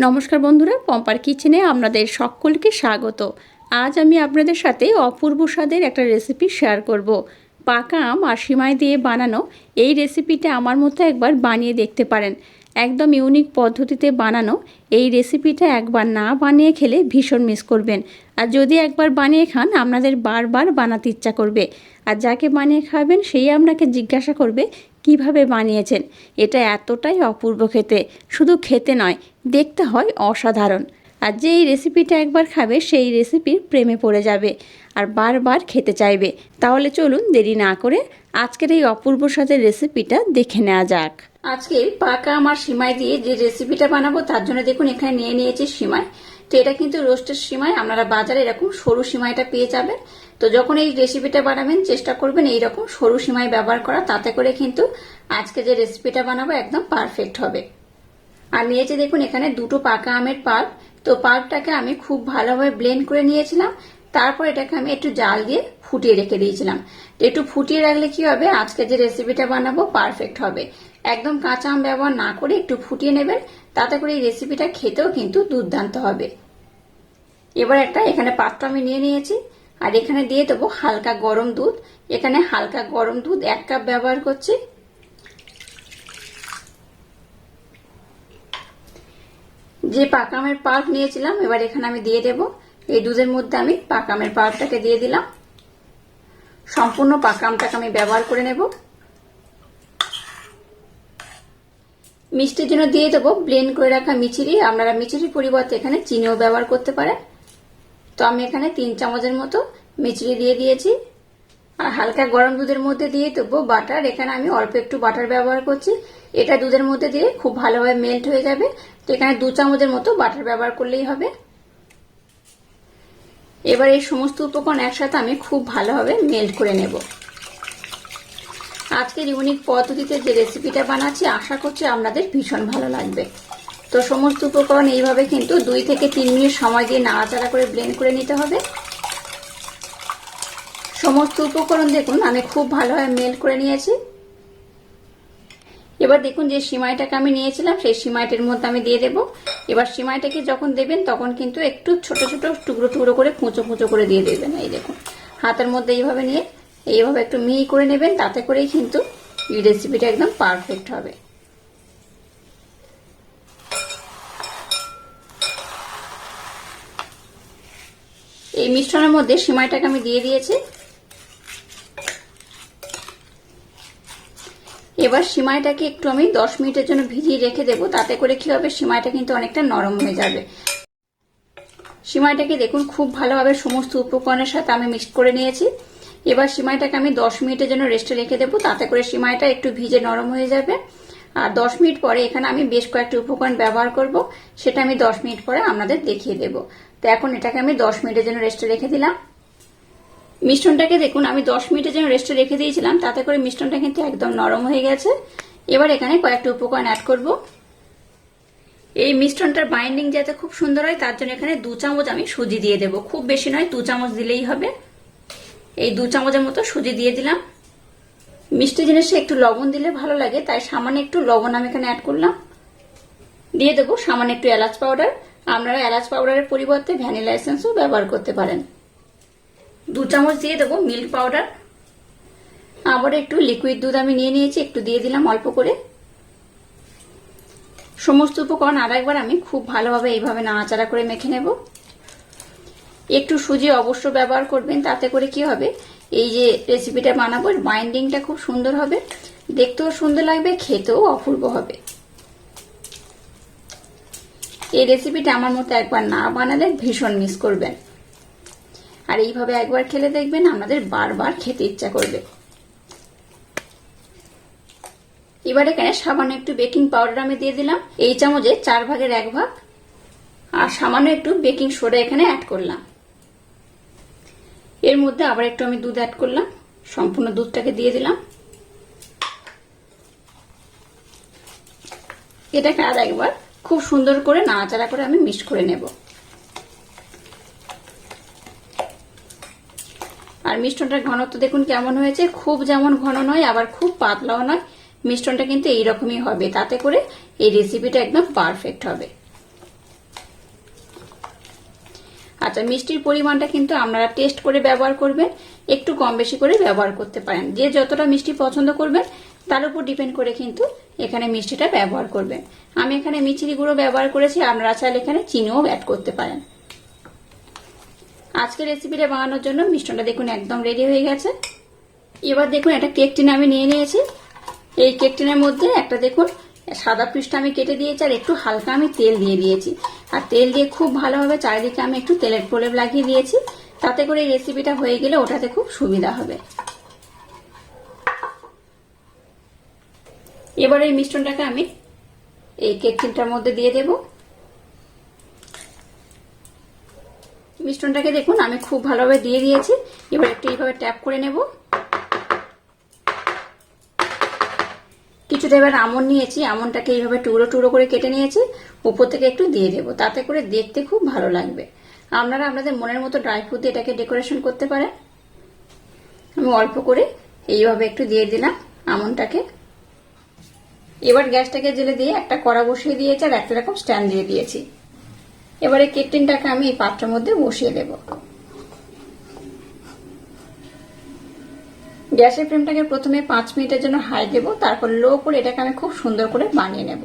নমস্কার বন্ধুরা, পম্পার কিচেনে আপনাদের সকলকে স্বাগত। আজ আমি আপনাদের সাথে অপূর্ব স্বাদের একটা রেসিপি শেয়ার করব। পাকা আম আর সিমাই দিয়ে বানানো এই রেসিপিটা আমার মতো একবার বানিয়ে দেখতে পারেন। একদম ইউনিক পদ্ধতিতে বানানো এই রেসিপিটা একবার না বানিয়ে খেলে ভীষণ মিস করবেন। আর যদি একবার বানিয়ে খান আপনাদের বারবার বানাতে ইচ্ছা করবে। আর যাকে বানিয়ে খাবেন সেই আপনাকে জিজ্ঞাসা করবে কিভাবে বানিয়েছেন। এটা এতটাই অপূর্ব খেতে, শুধু খেতে নয় দেখতে হয় অসাধারণ। আর যে এই রেসিপিটা একবার খাবে সেই রেসিপির প্রেমে পড়ে যাবে আর বারবার খেতে চাইবে। তাহলে চলুন দেরি না করে আজকের এই অপূর্ব স্বাদের রেসিপিটা দেখে নেওয়া যাক। আজকের পাকা আম আর সিমাই দিয়ে যে রেসিপিটা বানাবো তার জন্য দেখুন এখানে নিয়ে নিয়েছি সিমাই। তো এটা কিন্তু রোস্টেড সিমাই, আপনারা বাজারে এরকম সরু সিমাইটা পেয়ে যাবেন। তো যখন এই রেসিপিটা বানাবেন চেষ্টা করবেন এইরকম সরু সিমাই ব্যবহার করা, তাতে করে কিন্তু আজকে যে রেসিপিটা বানাবো একদম পারফেক্ট হবে। আর নিয়েছি দেখুন এখানে দুটো পাকা আমের পাল্প। তো পাল্পটাকে আমি খুব ভালোভাবে ব্লেন্ড করে নিয়েছিলাম। তারপর এটাকে আমি একটু জাল দিয়ে ফুটিয়ে রেখে দিয়েছিলাম। তো একটু ফুটিয়ে রাখলে কি হবে, আজকে যে রেসিপিটা বানাবো পারফেক্ট হবে। একদম কাঁচা আম ব্যবহার না করে একটু ফুটিয়ে নেবেন, তাতে করে এই রেসিপিটা খেতেও কিন্তু দুর্দান্ত হবে। এবার এখানে পাত্র আমি নিয়ে নিয়েছি আর এখানে দিয়ে দেবো হালকা গরম দুধ। এখানে হালকা গরম দুধ 1 কাপ ব্যবহার করছি। যে পাকা আমের পাল্প নিয়েছিলাম এবার এখানে আমি দিয়ে দেব। এই দুধের মধ্যে আমি পাকা আমের পাল্পটাকে দিয়ে দিলাম। সম্পূর্ণ পাকা আমটাকে আমি ব্যবহার করে নেব। মিষ্টির জন্য দিয়ে দেবো ব্লেন্ড করে রাখা মিছরি। আপনারা মিছরির পরিবর্তে এখানে চিনিও ব্যবহার করতে পারেন। তো আমি এখানে 3 চামচের মতো মিছরি দিয়ে দিয়েছি। আর হালকা গরম দুধের মধ্যে দিয়ে দেবো বাটার। এখানে আমি অল্প একটু বাটার ব্যবহার করছি। এটা দুধের মধ্যে দিয়ে খুব ভালোভাবে মেল্ট হয়ে যাবে। তো এখানে 2 চামচের মতো বাটার ব্যবহার করলেই হবে। এবার এই সমস্ত উপকরণ একসাথে আমি খুব ভালোভাবে মেল্ট করে নেব। আজকের ইউনিক পদ্ধতিতে যে রেসিপিটা বানাচ্ছি আশা করছি আপনাদের ভীষণ ভালো লাগবে। তো সমস্ত উপকরণ এইভাবে কিন্তু 2 থেকে 3 মিনিট সময় দিয়ে নাড়াচাড়া করে ব্লেন্ড করে নিতে হবে। সমস্ত উপকরণ দেখুন আমি খুব ভালোভাবে মেল্ট করে নিয়েছি। এবার দেখুন যে সিমাইটাকে আমি নিয়েছিলাম সেই সিমাইটার মধ্যে আমি দিয়ে দেব। এবার সিমাইটাকে যখন দেবেন তখন কিন্তু একটু ছোট ছোট টুকরো টুকরো করে কুঁচো কুঁচো করে দিয়ে দেবেন। এই দেখুন হাতের মধ্যে এইভাবে নিয়ে এইভাবে একটু মিহি করে নেবেন, তাতে করেই কিন্তু এই রেসিপিটা একদম পারফেক্ট হবে। এই মিশ্রণের মধ্যে সিমাইটাকে আমি দিয়ে দিয়েছি। এবার সিমাইটাকে একটু আমি 10 মিনিটের জন্য ভিজিয়ে রেখে দেবো, তাতে করে কি হবে সিমাইটা কিন্তু অনেকটা নরম হয়ে যাবে। সিমাইটাকে দেখুন খুব ভালোভাবে সমস্ত উপকরণের সাথে আমি মিক্স করে নিয়েছি। এবার সিমাইটাকে আমি 10 মিনিটের জন্য রেস্টে রেখে দেবো, তাতে করে সিমাইটা একটু ভিজে নরম হয়ে যাবে। আর 10 মিনিট পরে এখানে আমি বেশ কয়েকটি উপকরণ ব্যবহার করব, সেটা আমি 10 মিনিট পরে আপনাদের দেখিয়ে দেব। তো এখন এটাকে আমি 10 মিনিটের জন্য রেস্টে রেখে দিলাম। মিশ্রণটাকে দেখুন আমি 10 মিনিটের জন্য রেস্টে রেখে দিয়েছিলাম, তাতে করে মিশ্রণটা কিন্তু একদম নরম হয়ে গেছে। এবার এখানে কয়েকটা উপকরণ অ্যাড করব। এই মিশ্রণটার বাইন্ডিং যাতে খুব সুন্দর হয় তার জন্য এখানে 2 চামচ আমি সুজি দিয়ে দেব। খুব বেশি নয়, 2 চামচ দিলেই হবে। এই 2 চামচের মতো সুজি দিয়ে দিলাম। মিষ্টি জিনিসে একটু লবণ দিলে ভালো লাগে, তাই সামান্য একটু লবণ আমি এখানে অ্যাড করলাম। দিয়ে দেবো সামান্য একটু এলাচ পাউডার। আপনারা এলাচ পাউডারের পরিবর্তে ভ্যানিলা এসেন্সও ব্যবহার করতে পারেন। 2 চামচ দিয়ে দেবো মিল্ক পাউডার। আবার একটু লিকুইড দুধ আমি নিয়ে নিয়েছি, একটু দিয়ে দিলাম অল্প করে। সমস্ত উপকরণ আরেকবার আমি খুব ভালোভাবে এইভাবে নাড়াচাড়া করে মেখে নেব। একটু সুজি অবশ্য ব্যবহার করবেন, তাতে করে কি হবে এই যে রেসিপিটা বানাবো বাইন্ডিংটা খুব সুন্দর হবে, দেখতেও সুন্দর লাগবে, খেতেও অপূর্ব হবে। এই রেসিপিটা আমার মতো একবার না বানালে ভীষণ মিস করবেন। আর এইভাবে একবার খেলে দেখবেন আপনাদের বারবার খেতে ইচ্ছা করবে। এবার এখানে সামান্য একটু বেকিং পাউডার আমি দিয়ে দিলাম। এই চামচে 4 ভাগের 1 ভাগ। আর সামান্য একটু বেকিং সোডা এখানে অ্যাড করলাম। এর মধ্যে আবার একটু আমি দুধ অ্যাড করলাম, সম্পূর্ণ দুধটাকে দিয়ে দিলাম। এটাকে আর একবার খুব সুন্দর করে নাড়াচাড়া করে আমি মিক্স করে নেব। আর মিশ্রণটার ঘনত্ব দেখুন কেমন হয়েছে, খুব যেমন ঘন নয় আবার খুব পাতলাও নয়, মিশ্রণটা কিন্তু এইরকমই হবে, তাতে করে এই রেসিপিটা একদম পারফেক্ট হবে। আচ্ছা, মিষ্টির পরিমাণটা কিন্তু আপনারা টেস্ট করে ব্যবহার করবেন, একটু কম বেশি করে ব্যবহার করতে পারেন। যে যতটা মিষ্টি পছন্দ করবেন তার উপর ডিপেন্ড করে কিন্তু এখানে মিষ্টিটা ব্যবহার করবেন। আমি এখানে মিচিরি গুঁড়ো ব্যবহার করেছি, আপনারা চাইলে এখানে চিনিও অ্যাড করতে পারেন। আজকে রেসিপিটা বানানোর জন্য মিষ্টিটা দেখুন একদম রেডি হয়ে গেছে। এবার দেখুন একটা কেক টিন আমি নিয়ে নিয়েছি। এই কেক টিনের মধ্যে একটা দেখুন সাদা পৃষ্ঠা আমি কেটে দিয়েছি, আর একটু হালকা আমি তেল দিয়ে দিয়েছি। আর তেল দিয়ে খুব ভালোভাবে চারিদিকে আমি একটু তেলের প্রলেপ লাগিয়ে দিয়েছি, তাতে করে এই রেসিপিটা হয়ে গেলে ওঠাতে খুব সুবিধা হবে। এবার এই মিশ্রণটাকে আমি এই কেক টিনটার মধ্যে দিয়ে দেব। মিশ্রণটাকে দেখুন আমি খুব ভালোভাবে দিয়ে দিয়েছি। এবার একটু এইভাবে ট্যাপ করে নেব। কিছুটা এবার আমন্ড নিয়েছি, আমন্ডটাকে এইভাবে টুকরো টুকরো করে কেটে নিয়েছি, উপর থেকে একটু দিয়ে দেব, তাতে করে দেখতে খুব ভালো লাগবে। আপনারা আপনাদের মনের মতো ড্রাই ফ্রুট দিয়ে এটাকে ডেকোরেশন করতে পারেন। আমি অল্প করে এইভাবে একটু দিয়ে দিলাম আমন্ডটাকে। এবার গ্যাসটাকে জেলে দিয়ে একটা কড়া বসিয়ে দিয়েছি, আর একটা রকম স্ট্যান্ড দিয়ে দিয়েছি। এবারে কেক টিনটাকে আমি এই পাত্রের মধ্যে বসিয়ে দেব। গ্যাসের ফ্লেমটাকে প্রথমে 5 মিনিটের জন্য হাই দেব, তারপর লো করে এটাকে আমি খুব সুন্দর করে বানিয়ে নেব।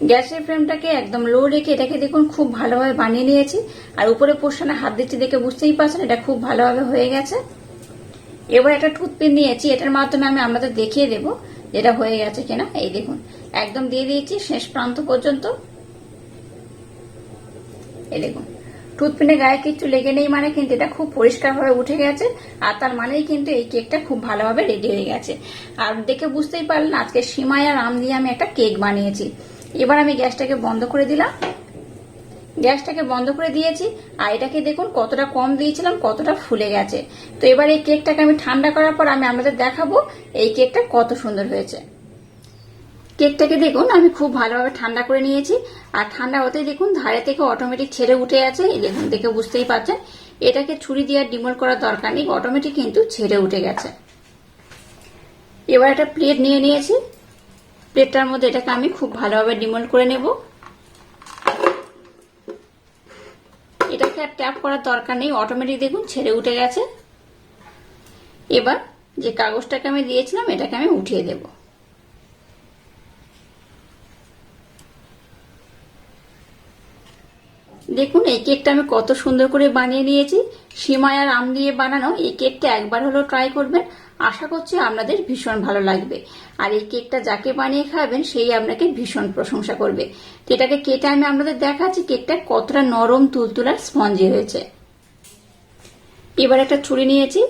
গ্যাসের ফ্লেমটাকে একদম লো রেখে এটাকে দেখুন খুব ভালোভাবে বানিয়ে নিয়েছি। আর উপরে পোর্শনে হাত দিচ্ছি দেখে বুঝতেই পারছেন এটা খুব ভালোভাবে হয়ে গেছে। এবার একটা টুথপিন নিয়েছি, এটার মাধ্যমে আমি আপনাদের দেখিয়ে দেব যেটা হয়ে গেছে কিনা। এই দেখুন একদম দিয়ে দিয়েছি শেষ প্রান্ত পর্যন্ত। এই দেখুন টুথপিনের গায়ে কিছু লেগে নেই, মানে কিন্তু এটা খুব পরিষ্কারভাবে উঠে গেছে, আর তার মানেই কিন্তু এই কেকটা খুব ভালোভাবে রেডি হয়ে গেছে। আর দেখে বুঝতেই পারলেন আজকে সিমাই আর আম দিয়ে আমি একটা কেক বানিয়েছি। এবার আমি গ্যাসটাকে বন্ধ করে দিলাম। গ্যাসটাকে বন্ধ করে দিয়েছি, আর এটাকে দেখুন কতটা কম দিয়েছিলাম, কতটা ফুলে গেছে। তো এবার এই কেকটাকে আমি ঠান্ডা করার পর আমি আপনাদের দেখাবো এই কেকটা কত সুন্দর হয়েছে। কেকটাকে দেখুন আমি খুব ভালোভাবে ঠান্ডা করে নিয়েছি, আর ঠান্ডা হতেই দেখুন ধারে থেকে অটোমেটিক ছেড়ে উঠে আছে। এই দেখুন দেখে বুঝতেই পারছেন এটাকে ছুরি দিয়ে ডিমোল্ড করার দরকার নেই, অটোমেটিক কিন্তু ছেড়ে উঠে গেছে। এবার একটা প্লেট নিয়ে নিয়েছি, প্লেটটার মধ্যে এটাকে আমি খুব ভালোভাবে ডিমোল্ড করে নেব। এটাকে আর ট্যাপ করার দরকার নেই, অটোমেটিক দেখুন ছেড়ে উঠে গেছে। এবার যে কাগজটাকে আমি দিয়েছিলাম এটাকে আমি উঠিয়ে দেব। দেখুন এই কেকটা আমি কত সুন্দর করে বানিয়ে নিয়েছি। সিমাই আর আম দিয়ে বানানো এই কেকটা একবার হলো ট্রাই করবেন, আশা করছি আপনাদের ভীষণ ভালো লাগবে। আর এই কেকটা যাকে বানিয়ে খাবেন সেই আপনাকে ভীষণ প্রশংসা করবে। তো এটাকে কেটে আমি আপনাদের দেখাচ্ছি কেকটা কতটা নরম তুলতুলার স্পঞ্জি হয়েছে। এবার একটা ছুরি নিয়েছি,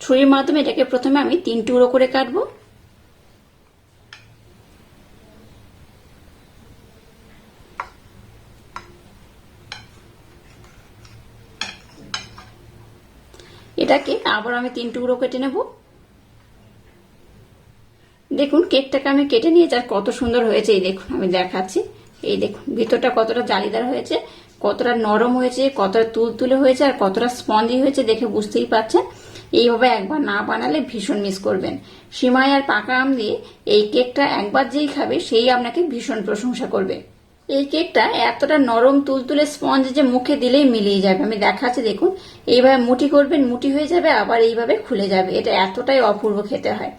ছুরির মাধ্যমে এটাকে প্রথমে আমি 3 টুকরো করে কাটবো। এটাকে আবার আমি 3 টুকরো কেটে নেব। দেখুন কেকটাকে আমি কেটে নিয়েছি আর কত সুন্দর হয়েছে। এই দেখুন আমি দেখাচ্ছি, এই দেখুন ভিতরটা কতটা জালিদার হয়েছে, কতটা নরম হয়েছে, কতটা তুলতুলে হয়েছে, আর কতটা স্পঞ্জি হয়েছে দেখে বুঝতেই পারছেন। এইভাবে একবার না বানালে ভীষণ মিস করবেন। সিমাই আর পাকা আম দিয়ে এই কেকটা একবার যেই খাবে সেই আপনাকে ভীষণ প্রশংসা করবে। এই কেকটা এতটা নরম তুলতুলে স্পঞ্জ যে মুখে দিলেই মিলিয়ে যাবে। আমি দেখাচ্ছি দেখুন, এইভাবে মুঠি করবেন, মুঠি হয়ে যাবে, আবার এইভাবে খুলে যাবে। এটা এতটাই অপূর্ব খেতে হয়।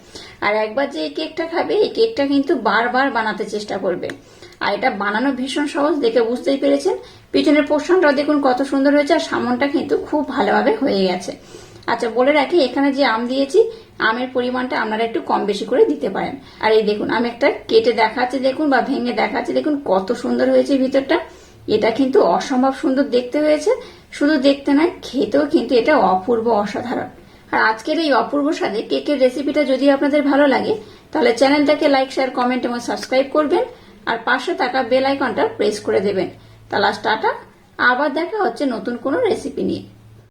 আর একবার যে এই কেকটা খাবে এই কেকটা কিন্তু বারবার বানাতে চেষ্টা করবে। আর এটা বানানো ভীষণ সহজ, দেখে বুঝতেই পেরেছেন। পিছনের পোর্শনটাও দেখুন কত সুন্দর হয়েছে, আর সামনটা কিন্তু খুব ভালোভাবে হয়ে গেছে। আচ্ছা বলে রাখি এখানে যে আম দিয়েছি আমের পরিমাণটা আপনারা একটু কম বেশি করে দিতে পারেন। আর এই দেখুন আমি একটা কেটে দেখাচ্ছি দেখুন, বা ভেঙে দেখাচ্ছি দেখুন কত সুন্দর হয়েছে ভিতরটা। এটা কিন্তু অসম্ভব সুন্দর দেখতে হয়েছে, শুধু দেখতে নয় খেতেও কিন্তু এটা অপূর্ব অসাধারণ। আর আজকের এই অপূর্ব স্বাদে কেকের রেসিপিটা যদি আপনাদের ভালো লাগে তাহলে চ্যানেলটাকে লাইক, শেয়ার, কমেন্ট এবং সাবস্ক্রাইব করবেন, আর পাশে থাকা বেল আইকনটা প্রেস করে দেবেন। তাহলে টাটা, আবার দেখা হচ্ছে নতুন কোনো রেসিপি নিয়ে।